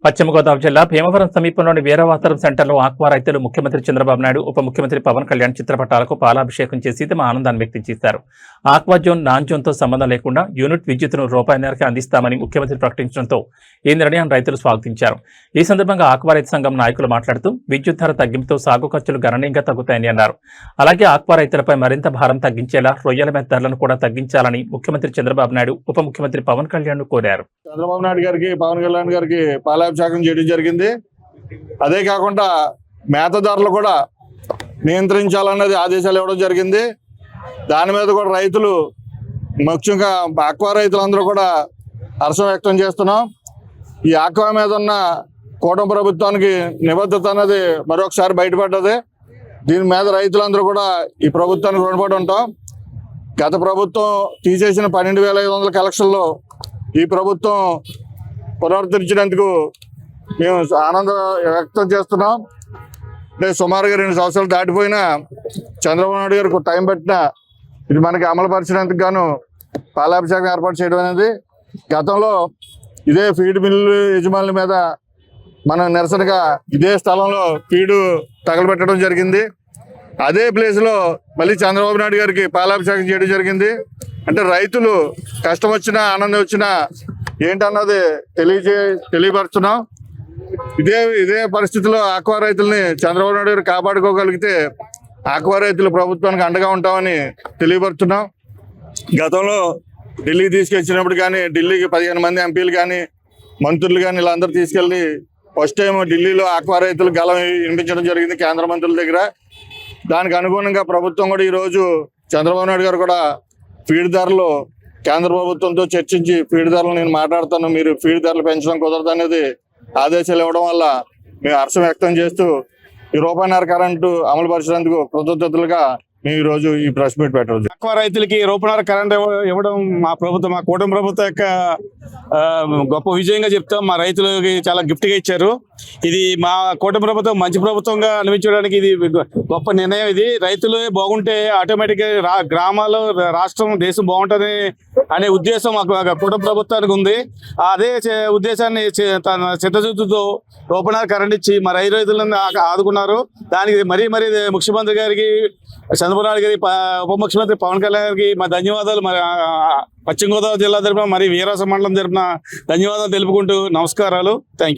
పశ్చిమ గోదావరి జిల్లా భీమవరం సమీపంలోని వీరవాసరం సెంటర్లో ఆక్వా రైతులు ముఖ్యమంత్రి చంద్రబాబు నాయుడు ఉప ముఖ్యమంత్రి పవన్ కళ్యాణ్ చిత్రపటాలకు పాలాభిషేకం చేసి తమ ఆనందాన్ని వ్యక్తం చేశారు. ఆక్వా జోన్ నాన్ జోన్తో సంబంధం లేకుండా యూనిట్ విద్యుత్తును రూపాయిన్నరకి అందిస్తామని ముఖ్యమంత్రి ప్రకటించడంతో ఈ నిర్ణయాన్ని రైతులు స్వాగతించారు. ఈ సందర్భంగా ఆక్వా రైతు సంఘం నాయకులు మాట్లాడుతూ విద్యుత్ ధర తగ్గింపుతో సాగు ఖర్చులు గణనీయంగా తగ్గుతాయని అన్నారు. అలాగే ఆక్వా రైతులపై మరింత భారం తగ్గించేలా రొయ్యల మీద ధరలను కూడా తగ్గించాలని ముఖ్యమంత్రి చంద్రబాబు నాయుడు ఉప ముఖ్యమంత్రి పవన్ కళ్యాణ్ కోరారు. చంద్రబాబు నాయుడు గారికి పవన్ కళ్యాణ్ గారికి పాలాభిషేకం చేయడం జరిగింది. అదే కాకుండా మేత ధరలు కూడా నియంత్రించాలన్నది ఆదేశాలు ఇవ్వడం జరిగింది. దాని మీద కూడా రైతులు ముఖ్యంగా ఆక్వా రైతులందరూ కూడా హర్షం వ్యక్తం చేస్తున్నాం. ఈ ఆక్వా మీద ఉన్న కూటమి ప్రభుత్వానికి నిబద్ధత అన్నది మరొకసారి బయటపడ్డది. దీని మీద రైతులందరూ కూడా ఈ ప్రభుత్వానికి రుణపడి ఉంటాం. గత ప్రభుత్వం తీసేసిన 12,500 కలెక్షన్లో ఈ ప్రభుత్వం పునరుద్ధరించినందుకు మేము ఆనందం వ్యక్తం చేస్తున్నాం. అంటే సుమారుగా 2 సంవత్సరాలు దాటిపోయినా చంద్రబాబు నాయుడు గారికి టైం పట్టినా ఇది మనకి అమలు పరిచినందుకు గాను పాలాభిషేకం ఏర్పాటు చేయడం అనేది. గతంలో ఇదే ఫీడ్ మిల్లు యజమానుల మీద మనం నిరసనగా ఇదే స్థలంలో ఫీడు తగలబెట్టడం జరిగింది. అదే ప్లేస్లో మళ్ళీ చంద్రబాబు నాయుడు గారికి పాలాభిషేకం చేయడం జరిగింది. అంటే రైతులు కష్టం వచ్చినా ఆనందం వచ్చినా ఏంటన్నది తెలియపరుస్తున్నాం. ఇదే పరిస్థితిలో ఆక్వా రైతుల్ని చంద్రబాబు నాయుడు గారు కాపాడుకోగలిగితే ఆక్వా రైతులు ప్రభుత్వానికి అండగా ఉంటామని తెలియపరుస్తున్నాం. గతంలో ఢిల్లీకి తీసుకొచ్చినప్పుడు కానీ ఢిల్లీకి 15 మంది ఎంపీలు కానీ మంత్రులు కానీ వీళ్ళందరూ తీసుకెళ్ళి ఫస్ట్ టైం ఢిల్లీలో ఆక్వా రైతులు గలం వినిపించడం జరిగింది కేంద్ర మంత్రుల దగ్గర. దానికి అనుగుణంగా ప్రభుత్వం కూడా ఈరోజు చంద్రబాబు నాయుడు గారు కూడా ఫీడ్ ధరలు కేంద్ర ప్రభుత్వంతో చర్చించి ఫీడ్ ధరలు నేను మాట్లాడతాను, మీరు ఫీడ్ ధరలు పెంచడం కుదరదు అనేది ఆదేశాలు ఇవ్వడం వల్ల మేము హర్షం వ్యక్తం చేస్తూ ఈ రూపాయిన్నర కరెంటు అమలు పరిచినందుకు కృతజ్ఞతలుగా మేము ఈరోజు ఈ ప్రెస్ మీట్ పెట్టవచ్చు. ఆక్వా రైతులకి రూపాయిన్నర కరెంట్ ఇవ్వడం మా కూటమి ప్రభుత్వం యొక్క గొప్ప విజయంగా చెప్తాం. మా రైతులకి చాలా గిఫ్ట్గా ఇచ్చారు. ఇది మా కూటమి ప్రభుత్వం మంచి ప్రభుత్వంగా అనిపించడానికి ఇది గొప్ప నిర్ణయం. ఇది రైతులు బాగుంటే ఆటోమేటిక్గా గ్రామాలు, రాష్ట్రం, దేశం బాగుంటుంది అనే ఉద్దేశం మాకు కూటమి ప్రభుత్వానికి ఉంది. అదే ఉద్దేశాన్ని తన చిత్తశుద్ధితో రూపాయిన్నర కరెంట్ ఇచ్చి మా రైతులను ఆదుకున్నారు. దానికి మరీ ముఖ్యమంత్రి గారికి, చంద్రబాబు నాయుడు గారికి, ఉప ముఖ్యమంత్రి పవన్ కళ్యాణ్ గారికి మా ధన్యవాదాలు. మరి పశ్చిమ గోదావరి జిల్లా తరపున, మరి వీరాస మండలం తరపున ధన్యవాదాలు తెలుపుకుంటూ నమస్కారాలు. Thank you.